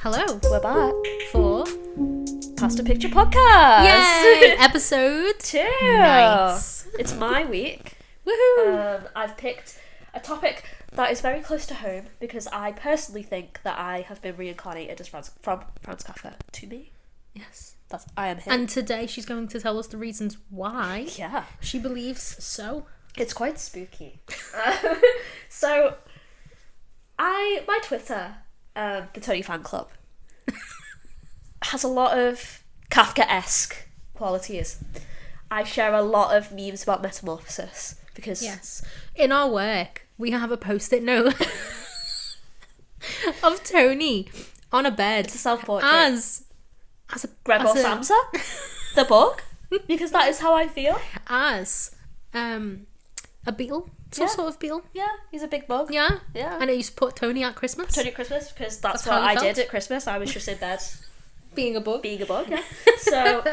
Hello. We're back For Past a Picture Podcast. Yay! Episode 2. Nice. It's my week. Woohoo! I've picked a topic that is very close to home because I personally think that I have been reincarnated as Franz Kafka to me. Yes. I am him. And today she's going to tell us the reasons why Yeah. she believes so. It's quite spooky. So, my Twitter, the Toni fan club, has a lot of Kafka-esque qualities. I share a lot of memes about Metamorphosis because Yes. In our work, we have a post-it note of Toni on a bed it's a self-portrait. as a Gregor as a- Samsa, the book, because that is how I feel. as a beetle, some Yeah. sort of beetle. Yeah, he's a big bug. Yeah. Yeah. And I used to put Toni at Christmas. Toni at Christmas, because that's how what you I felt? did at Christmas. I was just in bed Being a bug. being a bug, yeah. So,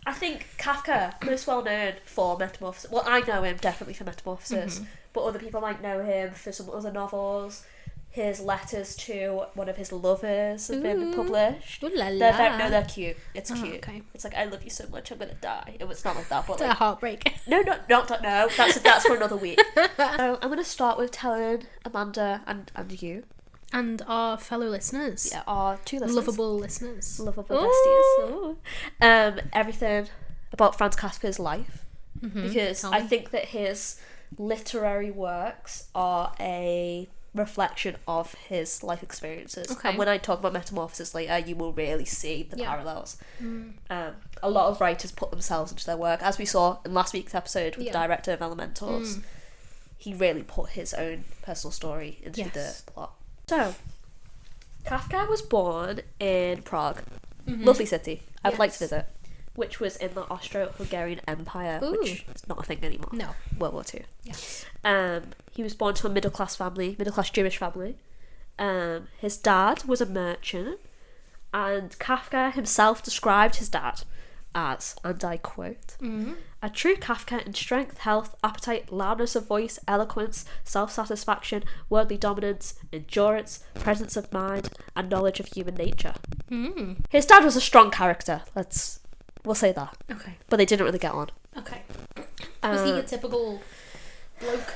I think Kafka, most well known for Metamorphosis. Well, I know him definitely for Metamorphosis, but other people might know him for some other novels. His letters to one of his lovers have been published. Ooh la la. They're cute. It's Oh, cute. okay. It's like, I love you so much, I'm gonna die. It's not like that, but It's a like, heartbreak. no. That's for another week. So I'm gonna start with telling Amanda and you, And our fellow listeners. yeah, our two listeners, Lovable listeners. lovable Ooh. besties, everything about Franz Kafka's life, because Tell I me. think that his literary works are a reflection of his life experiences. Okay. And when I talk about Metamorphosis later, you will really see the Yeah. parallels. A lot of writers put themselves into their work, as we saw in last week's episode with Yeah. the director of Elementals. He really put his own personal story into Yes. the plot. So, Kafka was born in Prague. Lovely city. I'd like to Yes. visit. Which was in the Austro-Hungarian Empire, Ooh. which is not a thing anymore. No. World War II. Yes. He was born to a middle-class Jewish family. His dad was a merchant, and Kafka himself described his dad as, and I quote, a true Kafka in strength, health, appetite, loudness of voice, eloquence, self-satisfaction, worldly dominance, endurance, presence of mind, and knowledge of human nature. His dad was a strong character, we'll say that, Okay. but they didn't really get on. Okay. Was he a typical bloke?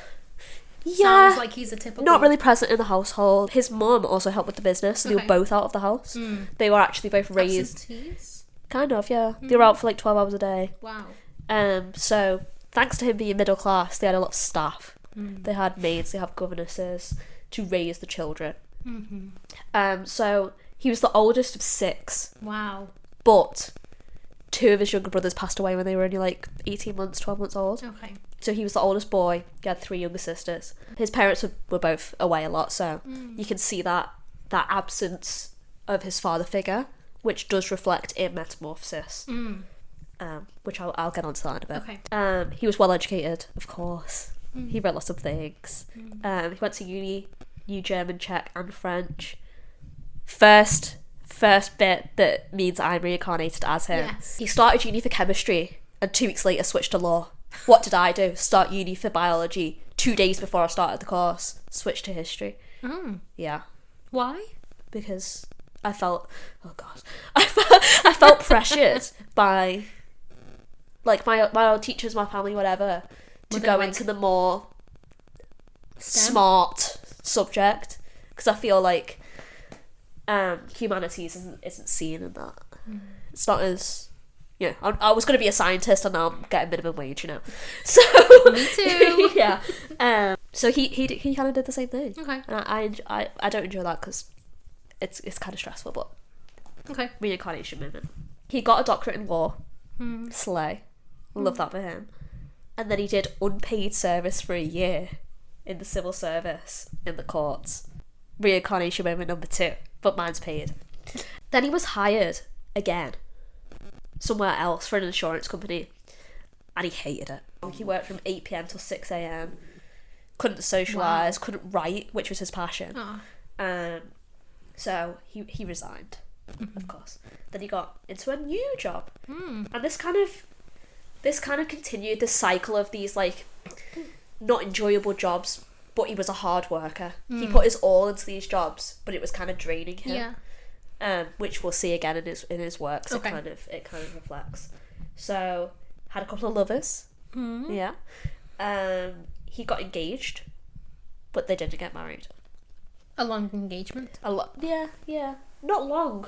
Yeah, Sounds like he's a typical... not really present in the household. His mum also helped with the business, so they were Okay. both out of the house. They were actually both raised, Absentees? kind of, yeah. They were out for like 12 hours a day. Wow. So thanks to him being middle class, they had a lot of staff. They had maids, they had governesses to raise the children. So he was the oldest of 6, Wow. but 2 of his younger brothers passed away when they were only like 18 months, 12 months old. Okay. So he was the oldest boy. He had 3 younger sisters. His parents were both away a lot, so you can see that absence of his father figure, which does reflect in Metamorphosis, which I'll get onto that in a bit. Okay. He was well educated, of course. He read lots of things. He went to uni, knew German, Czech, and French. First bit that means I'm reincarnated as him. Yes. He started uni for chemistry and 2 weeks later switched to law. What did I do? Start uni for biology. 2 days before I started the course, switched to history. Oh. Yeah, Why? because I felt, oh god, I felt pressured by like my old teachers, my family, whatever, to Were they go like into the more STEM? smart subject, because I feel like humanities isn't seen in that. It's not as, yeah, I was going to be a scientist and now I'm getting minimum wage, you know. So Me too. yeah. So he kind of did the same thing. Okay. And I don't enjoy that because it's kind of stressful, but Okay. reincarnation moment. He got a doctorate in law. Slay. Love that for him. And then he did unpaid service for a year in the civil service in the courts. Reincarnation moment number 2, but mine's paid. Then he was hired again somewhere else for an insurance company, and he hated it. He worked from 8 p.m. till 6 a.m. Couldn't socialise, couldn't write, which was his passion. Oh. So he resigned, of course. Then he got into a new job, and this kind of continued the cycle of these like not enjoyable jobs, but he was a hard worker. He put his all into these jobs, but it was kind of draining him. Yeah. which we'll see again in his works. Okay. It kind of reflects. So had a couple of lovers. Yeah. He got engaged, but they didn't get married. A long engagement. Yeah. Not long.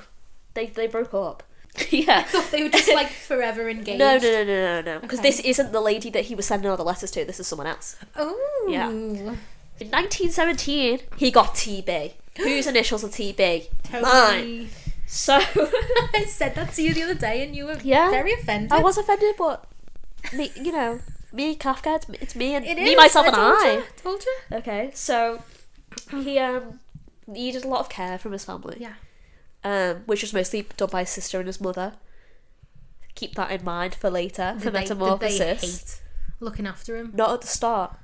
They broke up. Yeah. I thought they were just like forever engaged. No. Because this isn't the lady that he was sending all the letters to. This is someone else. Oh. Yeah. In 1917, he got TB. Whose initials are TB? Toni. Mine. So I said that to you the other day, and you were very offended. I was offended, but me, me, Kafka. It's me and it me, is. myself, and I. Told you. Okay, so he needed a lot of care from his family. Yeah. Which was mostly done by his sister and his mother. Keep that in mind for later, for Metamorphosis. Did they hate looking after him? Not at the start.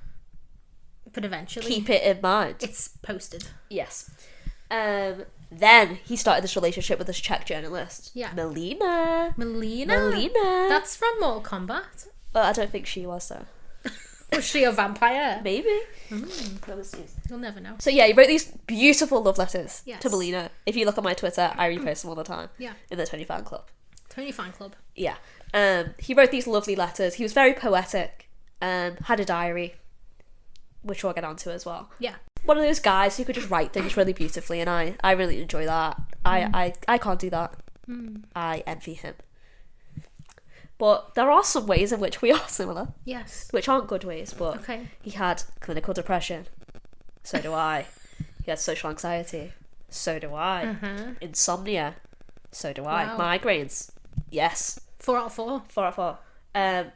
But eventually. Keep it in mind. It's posted. Yes. Then he started this relationship with this Czech journalist. Yeah. Melina. That's from Mortal Kombat. Well, I don't think she was, though. Was she a vampire? Maybe. You'll never know. So yeah, he wrote these beautiful love letters to Melina. If you look at my Twitter, I repost them all the time. Yeah. In the Toni fan club. Toni fan club. Yeah. He wrote these lovely letters. He was very poetic. Had a diary, which we'll get onto as well. Yeah. One of those guys who could just write things really beautifully, and I really enjoy that. I can't do that. I envy him. But there are some ways in which we are similar. Yes. Which aren't good ways, but okay. He had clinical depression. So do I. He had social anxiety. So do I. Insomnia. So do I. Wow. Migraines. Yes. 4 out of 4. 4 out of 4.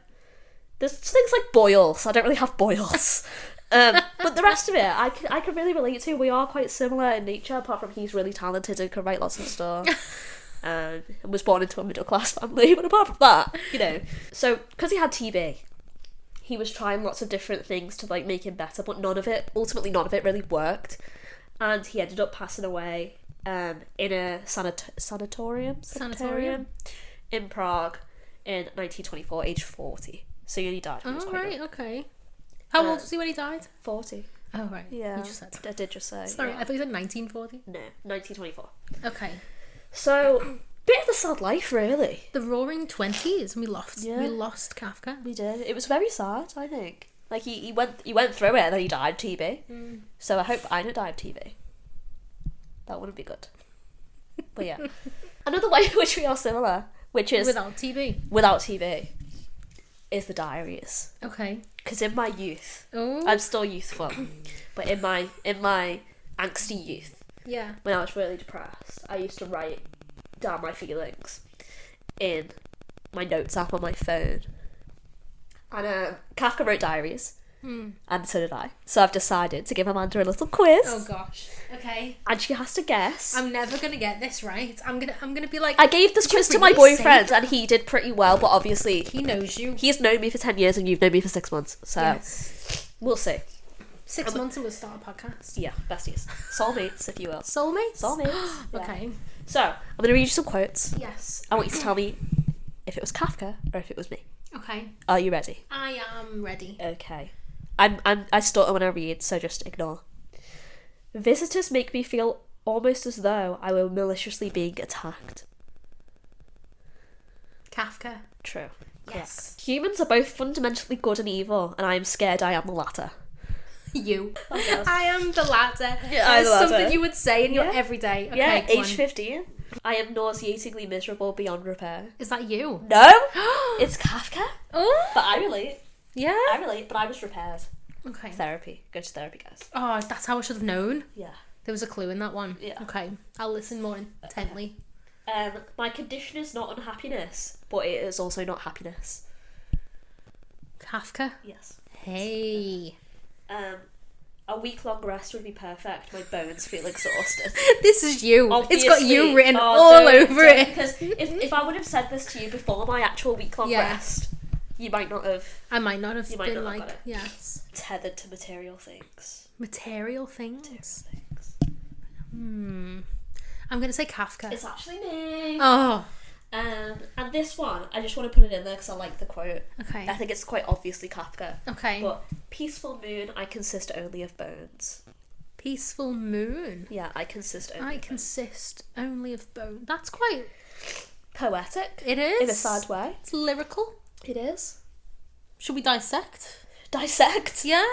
There's things like boils. I don't really have boils. But the rest of it, I can really relate to. We are quite similar in nature, apart from he's really talented and can write lots of stuff. And was born into a middle class family, but apart from that, So, because he had TB, he was trying lots of different things to like make him better, but ultimately none of it really worked. And he ended up passing away in a sanatorium in Prague in 1924, age 40. So he only died when he was quite young. Okay. How old was he when he died? 40. Oh, right. Yeah. You just said. I did just say. Sorry, I thought you said 1940. No, 1924. Okay. So, bit of a sad life, really. The Roaring 20s. We lost Kafka. We did. It was very sad, I think. Like, he went through it and then he died of TB. So I hope I don't die of TB. That wouldn't be good. But yeah. Another way in which we are similar, which is... Without TB. Without TB. Is the diaries. Okay. Because in my youth... Oh. I'm still youthful. But in my angsty youth... Yeah. When I was really depressed, I used to write down my feelings in my notes app on my phone. And Kafka wrote diaries, and so did I. So I've decided to give Amanda a little quiz. Oh gosh. Okay. And she has to guess. I'm never gonna get this right. I'm gonna be like. I gave this quiz to my boyfriend, and he did pretty well. But obviously, he knows you. He's known me for 10 years, and you've known me for 6 months. So we'll see. 6 months and we'll start a podcast. Yeah, besties. Soulmates, if you will. Soulmates? Soulmates. Okay. So, I'm going to read you some quotes. Yes. I want you to tell me if it was Kafka or if it was me. Okay. Are you ready? I am ready. Okay. I stutter when I read, so just ignore. Visitors make me feel almost as though I were maliciously being attacked. Kafka. True. Yes. Correct. Humans are both fundamentally good and evil, and I am scared I am the latter. You. Oh, I am the latter. Yeah, That's something you would say in your everyday. Okay, yeah, age 15. I am nauseatingly miserable beyond repair. Is that you? No! It's Kafka. Oh. But I relate. Yeah? I relate, but I was repaired. Okay. Therapy. Go to therapy, guys. Oh, that's how I should have known. Yeah. There was a clue in that one. Yeah. Okay. I'll listen more intently. My condition is not unhappiness, but it is also not happiness. Kafka? Yes. Hey. A week-long rest would be perfect. My bones feel exhausted. This is you. Obviously. It's got you written all over it. Because if I would have said this to you before my actual week-long rest, you might not have... I might not have been not like, have got it. yes. Tethered to material things. Material things? Material things. I'm going to say Kafka. It's actually me. Oh. And this one, I just want to put it in there because I like the quote. Okay. I think it's quite obviously Kafka. Okay. But peaceful moon, I consist only of bones. peaceful moon. Yeah, I consist only I of bone. consist only of bone. That's quite... Poetic. It is. In a sad way. It's lyrical. It is. Should we dissect? Dissect. Yeah.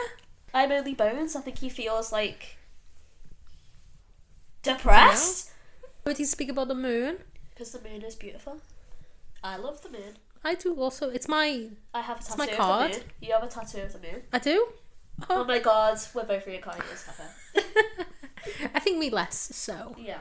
I'm only bones. I think he feels like depressed. Would he speak about the moon? Because the moon is beautiful. I love the moon. I do also. It's my... I have a tattoo my of card. the moon. You have a tattoo of the moon. I do? Oh my god, we're both reincarnated, Pepper. I think me less, so... Yeah.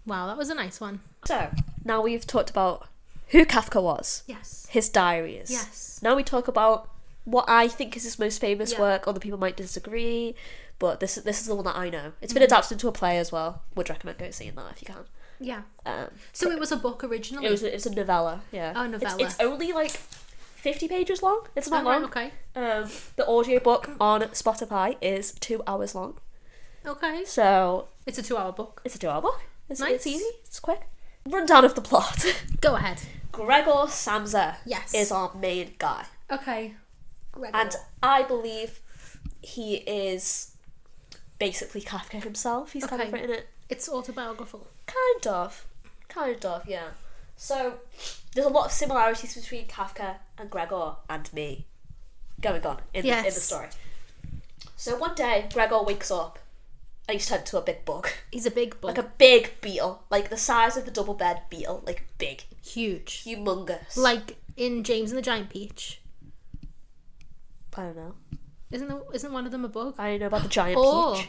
Wow, that was a nice one. So, now we've talked about who Kafka was. Yes. His diaries. Yes. Now we talk about what I think is his most famous Yeah. work. Other people might disagree, but this is the one that I know. It's been adapted into a play as well. Would recommend going seeing that if you can. Yeah. Um, So it was a book originally? it's a novella, yeah. Oh, novella. It's only like 50 pages long. It's not Oh, right, long. okay. The audiobook on Spotify is 2 hours long. Okay. So It's a 2-hour book. it's a 2 hour book. It's Nice. easy. It's quick. Rundown of the plot. Go ahead. Gregor Samsa Yes. is our main guy. Okay. Gregor. And I believe he is basically Kafka himself. He's kind of Okay. written it. It's autobiographical. Kind of, yeah. So there's a lot of similarities between Kafka and Gregor and me going on in the story. So one day Gregor wakes up and he's turned into a big bug. He's a big bug. Like a big beetle. Like the size of the double bed beetle. Like big. Huge. Humongous. Like in James and the Giant Peach. I don't know. Isn't one of them a bug? I don't know about the giant Oh. peach.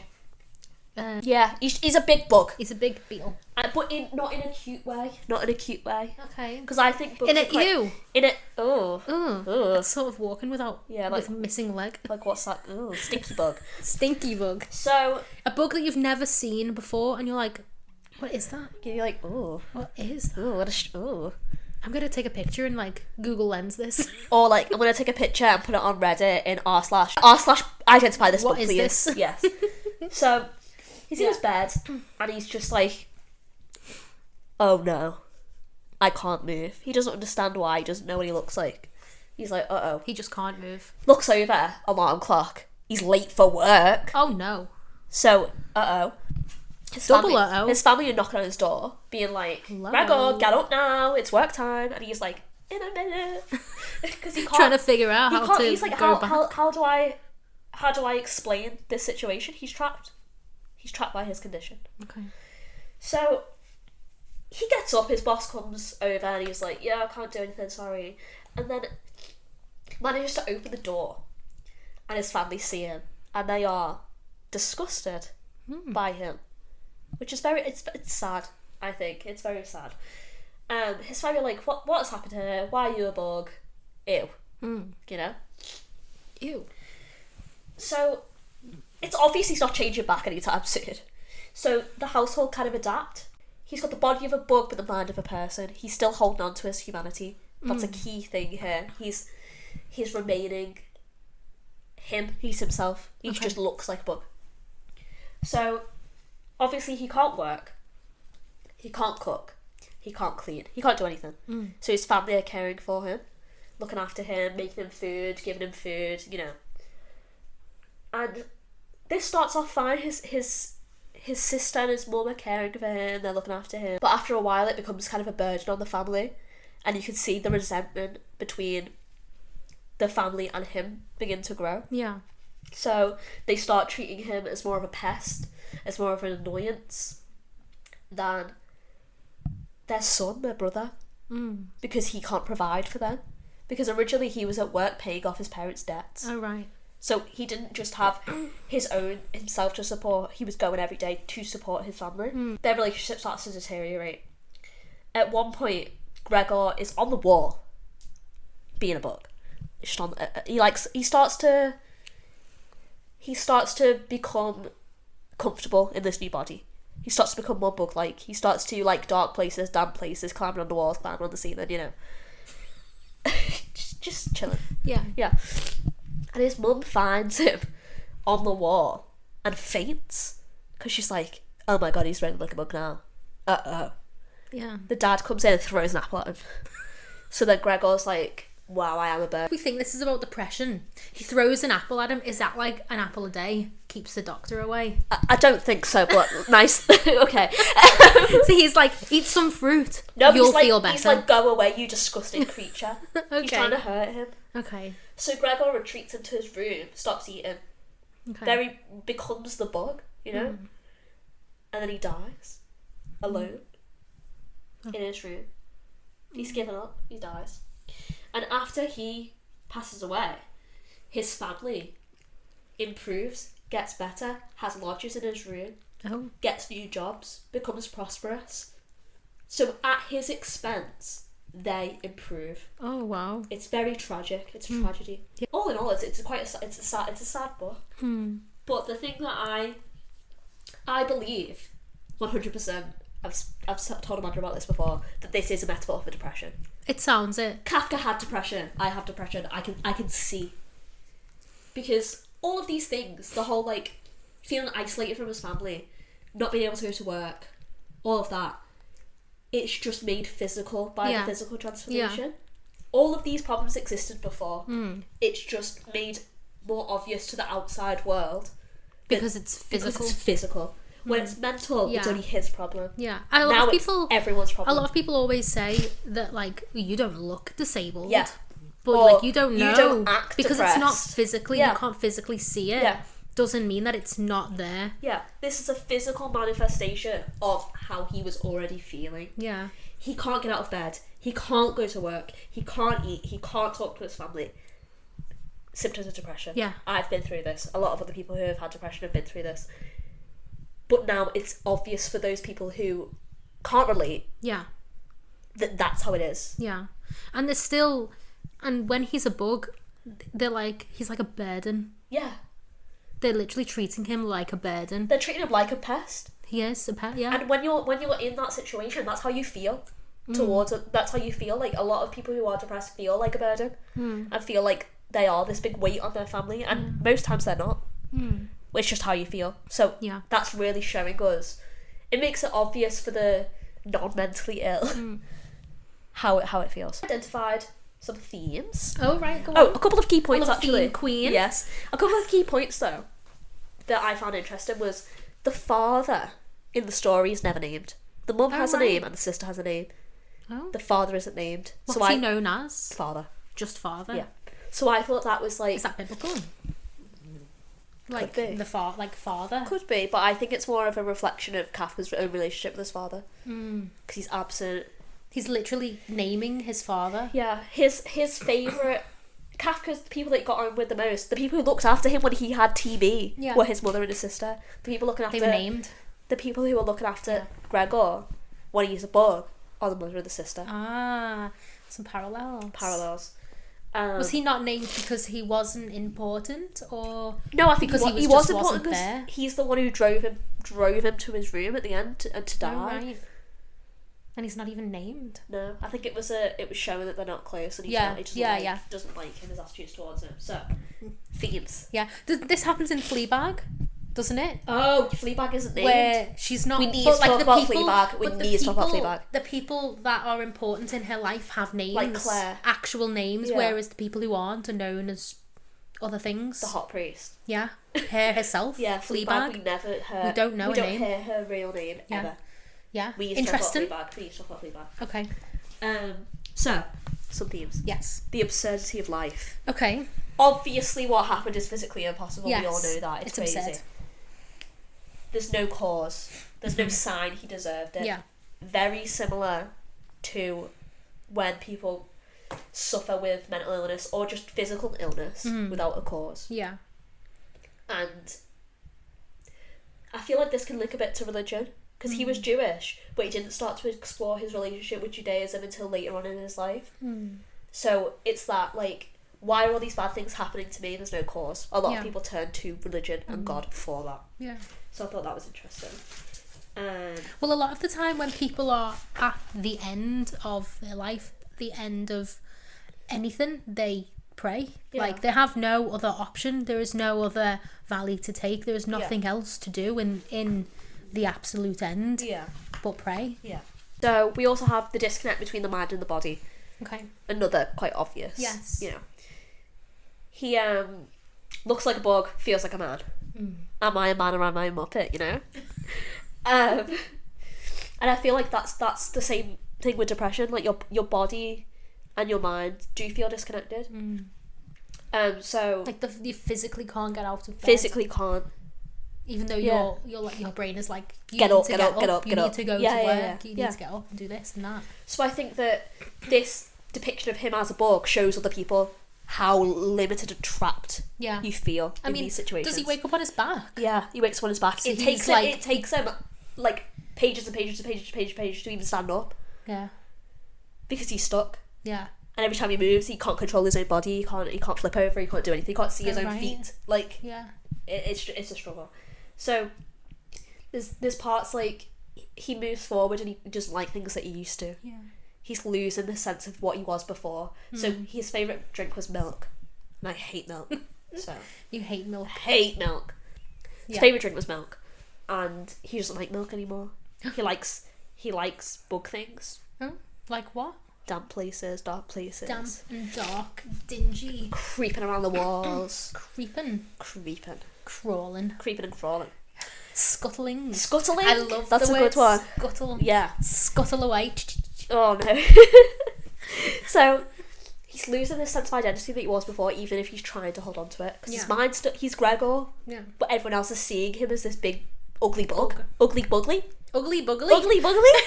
Yeah, he's a big bug. He's a big beetle. But not in a cute way. Not in a cute way. Okay. Because I think bugs In are it, quite... you. In it... Oh. Oh. It's sort of walking without... Yeah, with like- missing leg. Like what's that? Ooh, stinky bug. Stinky bug. So... A bug that you've never seen before and you're like, what is that? You're like, ooh. What is that? Ooh, what a... Ooh. I'm going to take a picture and like Google Lens this. Or like, I'm going to take a picture and put it on Reddit in r/identify this What bug, is please. this? Yes. So, he's in his bed and he's just like, oh no, I can't move. He doesn't understand why. He doesn't know what he looks like. He's like, uh-oh. He just can't move. Looks over, alarm clock. He's late for work. Oh no. So, uh-oh. Double uh-oh. His family are knocking on his door, being like, Hello? Gregor, get up now, it's work time. And he's like, in a minute. Because he can't... Trying to figure out he how can't, to he's like, go back. how do I explain this situation? He's trapped. He's trapped by his condition. Okay. So he gets up, his boss comes over and he's like, yeah, I can't do anything, sorry. And then manages to open the door and his family see him and they are disgusted by him. Which is it's sad, I think. It's very sad. His family are like, what has happened here? Why are you a bug? Ew. You know? Ew. So, it's obvious he's not changing back anytime soon. So, the household kind of adapt. He's got the body of a bug but the mind of a person. He's still holding on to his humanity. That's a key thing here. He's remaining him. He's himself. He just looks like a bug. So, obviously he can't work. He can't cook. He can't clean. He can't do anything. So his family are caring for him, looking after him, making him food, giving him food, you know. And this starts off fine. His sister and his mum are caring for him, they're looking after him. But after a while it becomes kind of a burden on the family. And you can see the resentment between the family and him begin to grow. Yeah. So they start treating him as more of a pest, as more of an annoyance than their son, their brother, because he can't provide for them. Because originally he was at work paying off his parents' debts. Oh, right. So he didn't just have himself to support, he was going every day to support his family. Their relationship starts to deteriorate. At one point, Gregor is on the wall, being a bug. He starts to become comfortable in this new body. He starts to become more bug-like. He starts to like dark places, damp places, climbing on the walls, climbing on the ceiling, you know. just chilling. Yeah. Yeah. And his mum finds him on the wall and faints because she's like, oh my god, he's running like a bug now. Uh-oh. Yeah. The dad comes in and throws an apple at him. So then Gregor's like, wow, I am a bird. We think this is about depression. He throws an apple at him. Is that like an apple a day keeps the doctor away? I don't think so, but nice. Okay. So he's like, eat some fruit. No, You'll feel better. He's like, go away, you disgusting creature. Okay. He's trying to hurt him. Okay. So Gregor retreats into his room, stops eating. Okay. There he becomes the bug, you know? And then he dies. Alone. In his room. He's given up. He dies. And after he passes away, his family improves, gets better, has lodgers in his room, gets new jobs, becomes prosperous. So at his expense, they improve. Oh wow! It's very tragic. It's a tragedy. Yeah. All in all, it's a sad book. But the thing that I believe, 100%. I've told Amanda about this before, that this is a metaphor for depression. It sounds it. Kafka had depression. I have depression. I can see. Because all of these things, the whole like feeling isolated from his family, not being able to go to work, all of that, it's just made physical by the physical transformation. Yeah. All of these problems existed before. It's just made more obvious to the outside world. Because it's physical. Because it's physical. When it's mental, it's only his problem. Yeah. And a lot of people, everyone's problem. A lot of people always say that, like, you don't look disabled. Yeah. But, like, you don't know. You don't act because depressed. it's not physically, you can't physically see it. Yeah. Doesn't mean that it's not there. Yeah. This is a physical manifestation of how he was already feeling. Yeah. He can't get out of bed. He can't go to work. He can't eat. He can't talk to his family. Symptoms of depression. Yeah. I've been through this. A lot of other people who have had depression have been through this. But now it's obvious for those people who can't relate. Yeah. That's how it is. Yeah. And there's still... And when he's a bug, they're like... He's like a burden. Yeah. They're literally treating him like a burden. They're treating him like a pest. He is a pet, yeah. And when you're in that situation, that's how you feel towards it. That's how you feel. Like, a lot of people who are depressed feel like a burden. And feel like they are this big weight on their family. And most times they're not. It's just how you feel. So that's really showing us. It makes it obvious for the non-mentally ill how it feels. Identified some themes. Oh right, go on. Oh, a couple of key points actually. Theme queen. Yes, a couple of key points though that I found interesting was the father in the story is never named. The mum has a name and the sister has a name. Oh. The father isn't named. What's he known as? Father. Just father. Yeah. So I thought that was like. Is that biblical? Like the father? Could be, but I think it's more of a reflection of Kafka's own relationship with his father. Because he's absent. He's literally naming his father. Yeah, his favourite... Kafka's the people that he got on with the most, the people who looked after him when he had TB were his mother and his sister. The people looking after... They were named. The people who were looking after Gregor when he's a bug are the mother and the sister. Ah, some parallels. Was he not named because he wasn't important, or no? I think because he was important because he's the one who drove him to his room at the end to die. Oh, right. And he's not even named. No, I think it was showing that they're not close, and he doesn't like him, his attitudes towards him. So themes. Yeah, this happens in Fleabag, doesn't it? Oh, Fleabag isn't named. Where she's not. We need to talk about Fleabag. We need to talk about Fleabag. The people that are important in her life have names, like Claire, actual names, whereas the people who aren't are known as other things. The hot priest. Yeah, her herself. Yeah, Fleabag. We don't know her name. We don't hear her real name ever. Yeah. We used to talk about Fleabag. We used to talk about Fleabag. Okay. So some themes. Yes. The absurdity of life. Okay. Obviously, what happened is physically impossible. Yes. We all know that. It's crazy. Absurd. There's no cause. There's no sign he deserved it. Yeah. Very similar to when people suffer with mental illness or just physical illness without a cause. Yeah. And I feel like this can link a bit to religion, because he was Jewish, but he didn't start to explore his relationship with Judaism until later on in his life. So it's that, like, why are all these bad things happening to me? There's no cause. A lot of people turn to religion and God for that. Yeah. So I thought that was interesting. Well, a lot of the time when people are at the end of their life, the end of anything, they pray. Yeah. Like, they have no other option. There is no other valley to take. There is nothing else to do in the absolute end. Yeah. But pray. Yeah. So we also have the disconnect between the mind and the body. Okay. Another quite obvious. Yes. You know. He looks like a bug, feels like a man. Am I a man or am I a muppet, you know? And I feel like that's the same thing with depression. Like your body and your mind do feel disconnected. So like you physically can't get out of bed. Physically can't. Even though your brain is like, you get need up, to get up. You need to go to work. Yeah. You need to get up and do this and that. So I think that this depiction of him as a bug shows other people how limited and trapped you feel in these situations. Does he wake up on his back? Yeah, he wakes up on his back. So it takes him like pages and pages and pages to even stand up. Yeah. Because he's stuck. Yeah. And every time he moves, he can't control his own body. He can't flip over. He can't do anything. He can't see his own feet. Like, it's a struggle. So there's parts like he moves forward and he doesn't like things that he used to. Yeah. He's losing the sense of what he was before. So his favourite drink was milk. And I hate milk. So you hate milk. I hate milk. His favourite drink was milk. And he doesn't like milk anymore. He likes bug things. Oh, like what? Damp places, dark places. Damp and dark, dingy. Creeping around the walls. Creeping. Crawling. Creeping and crawling. Scuttling. I love that's a good one. Scuttle. Yeah. Scuttle away. Oh no. So he's losing this sense of identity that he was before, even if he's trying to hold on to it. Because his mind's he's Gregor. Yeah. But everyone else is seeing him as this big ugly bug. Ugly bugly. Ugly buggly. Ugly bugly.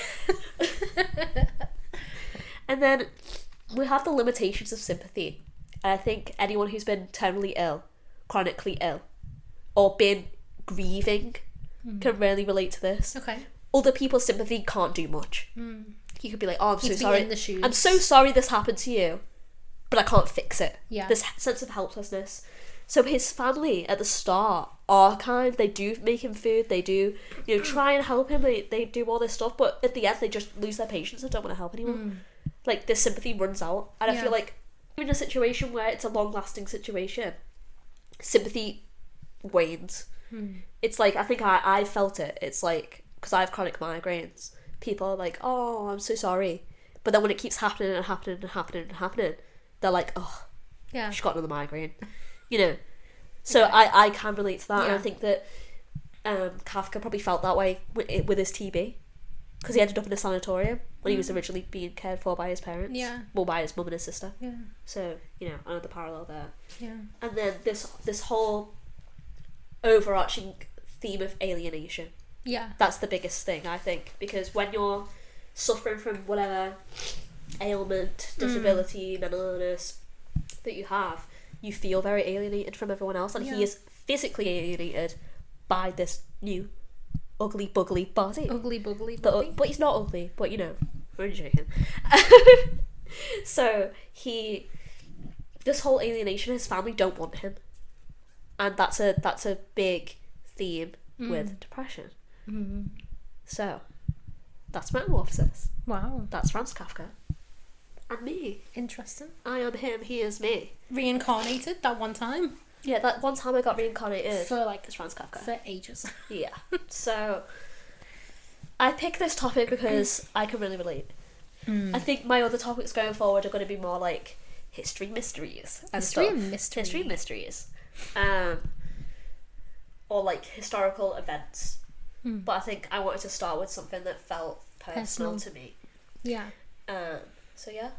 And then we have the limitations of sympathy. And I think anyone who's been terminally ill, chronically ill, or been grieving can really relate to this. Okay. Other people's sympathy can't do much. You could be like, oh, I'm so sorry. In the shoes. I'm so sorry this happened to you, but I can't fix it. Yeah. This sense of helplessness. So his family at the start are kind. They do make him food. They do, try and help him. They do all this stuff, but at the end they just lose their patience and don't want to help anymore. Like, this sympathy runs out. And I feel like in a situation where it's a long-lasting situation, sympathy wanes. It's like, I think I felt it. It's like, because I have chronic migraines, people are like, oh, I'm so sorry. But then when it keeps happening and happening and happening and happening, they're like, oh, she's got another migraine. So I can relate to that. And I think that Kafka probably felt that way with his TB. Because he ended up in a sanatorium when he was originally being cared for by his parents. Yeah. Well, by his mum and his sister. Yeah. So, another parallel there. Yeah. And then this whole overarching theme of alienation. Yeah. That's the biggest thing, I think. Because when you're suffering from whatever ailment, disability, mental illness that you have, you feel very alienated from everyone else. And he is physically alienated by this new ugly bugly body. Ugly bugly body. But he's not ugly, but we're joking. So this whole alienation, his family don't want him. And that's a big theme with depression. So that's Metamorphosis. Wow. That's Franz Kafka. And me. Interesting. I am him, he is me. Reincarnated that one time. Yeah, that one time I got reincarnated for as Franz Kafka. For ages. Yeah. So I picked this topic because I can really relate. I think my other topics going forward are going to be more like history mysteries and History mysteries. Or like historical events. But I think I wanted to start with something that felt personal to me. Yeah. So yeah.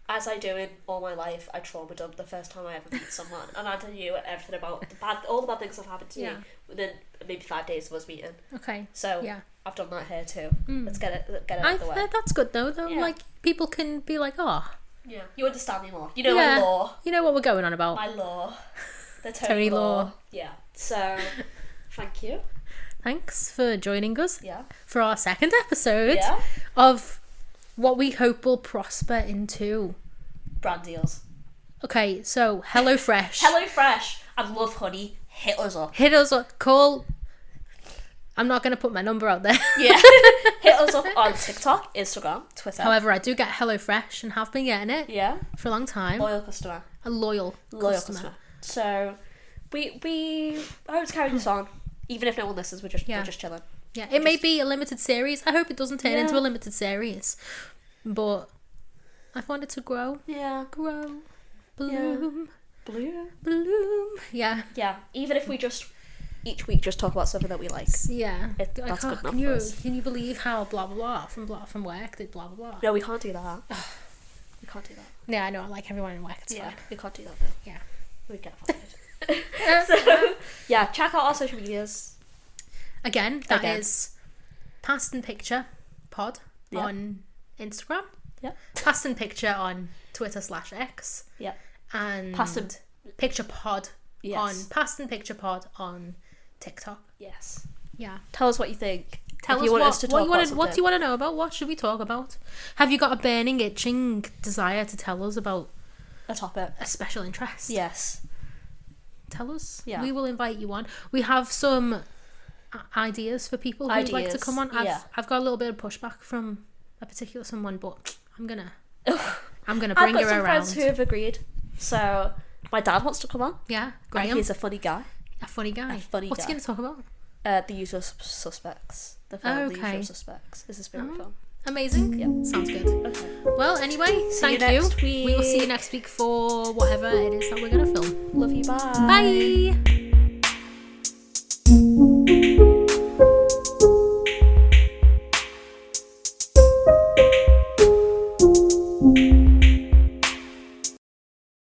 As I do in all my life, I trauma dumped the first time I ever meet someone, and I knew everything about all the bad things that have happened to me within maybe 5 days of us meeting. Okay. So I've done that here too. Let's get it out of the way. That's good though. Like people can be like, oh. Yeah. You understand me more. You know my law. You know what we're going on about. My law. The Toni law. Yeah. So, thank you. Thanks for joining us. Yeah. For our second episode of what we hope will prosper into brand deals. Okay, so HelloFresh. HelloFresh and Love Honey, hit us up. Call. I'm not going to put my number out there. Yeah. Hit us up on TikTok, Instagram, Twitter. However, I do get HelloFresh and have been getting it. Yeah. For a long time. Loyal customer. A loyal customer. So we hope to carry this on. Even if no one listens, we're just chilling. Yeah, it may be a limited series. I hope it doesn't turn into a limited series. But I want it to grow. Yeah. Grow. Bloom. Yeah. Bloom. Yeah. Yeah. Even if we just each week just talk about something that we like. Yeah. That's good enough for us. Can you believe how blah blah from work did blah blah blah? No, we can't do that. We can't do that. Yeah, I know. I like everyone in work. It's fine. We can't do that though. Yeah. We'd get fired. So, yeah, check out our social medias. Again, that is Past and Picture Pod on Instagram. Yeah. Past and Picture on Twitter/X. Yeah. And Past and Picture Pod on Past and Picture Pod on TikTok. Yes. Yeah. Tell us what you think. Tell us what do you want to know about? What should we talk about? Have you got a burning, itching desire to tell us about a topic? A special interest? Yes. Tell us. Yeah. We will invite you on. We have some ideas for people who would like to come on. I've got a little bit of pushback from a particular someone, but I'm gonna bring her around. I've got some friends who have agreed. So my dad wants to come on. Yeah, Graham. He's a funny guy. What's he going to talk about? The Usual Suspects. The film The Usual Suspects is a spirit film. Amazing. Yeah. Sounds good. Okay. Well, anyway, thank you. We will see you next week for whatever it is that we're going to film. Love you. Bye. Bye.